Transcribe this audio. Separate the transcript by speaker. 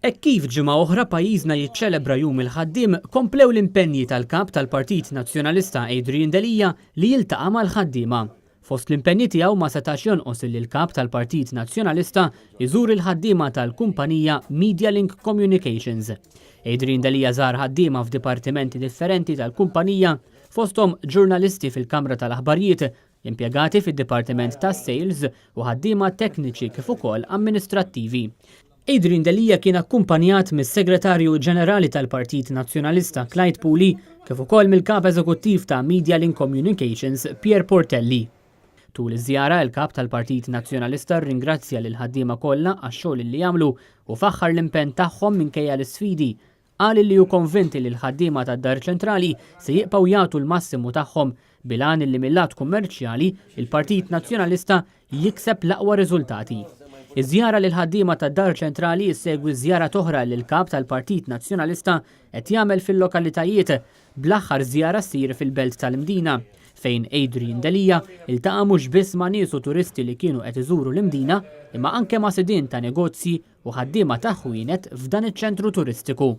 Speaker 1: Kif ġimgħa oħra pajjiżna jiċċelebra jum il-ħaddiem komplew l-impenji tal-kap tal-Partit Nazzjonalista Adrian Delija li jiltaqa' mal-ħaddiema. Fost l-impenji tiegħu ma setax jonqos li l-kap tal-Partit Nazzjonalista iżur il-ħaddiema tal-kumpanija Medialink Communications. Adrian Delija żar ħaddiema f'dipartimenti differenti tal-kumpanija fosthom ġurnalisti fil-Kamra tal-Aħbarijiet, impjegati fid-Dipartiment tas-Sales u ħaddiema tekniċi kif ukoll amministrattivi. Adrian Delija kien akkumpanjat mis-Segretarju Ġenerali tal-Partit Nazzjonalista Clyde Pooley kif ukoll mill-Kap Eżekuttiv ta' Medialink Communications Pier Portelli. Tul iż-żjara il-Kap tal-Partit Nazzjonalista rringrazzja lil ħaddiema kollha għax-xogħol li jagħmlu u faħħar l-impenn tagħhom minkejja l-isfidi. Qal li hu konvinti li l-ħaddiema tad-Dar Ċentrali se jibqgħu jagħtu l-massimu tagħhom bilan li mill-lat kummerċjali il-Partit Nazzjonalista jikseb l-aqwa riżultati. Iż-żjara lil ħaddiema tad-Dar Ċentrali issegwi żjara toħra lil kap tal-Partit Nazzjonalista qed jagħmel fil-lokalitajiet bl-aħħar żjara ssir fil-Belt tal-Mdina fejn Adrian Delija iltaqa' mhux biss ma' nies u turisti li kienu qed iżuru l-Mdina imma anke ma' sidien ta' negozji u ħaddiema ta' ħwienet f'dan iċ-ċentru turistiku.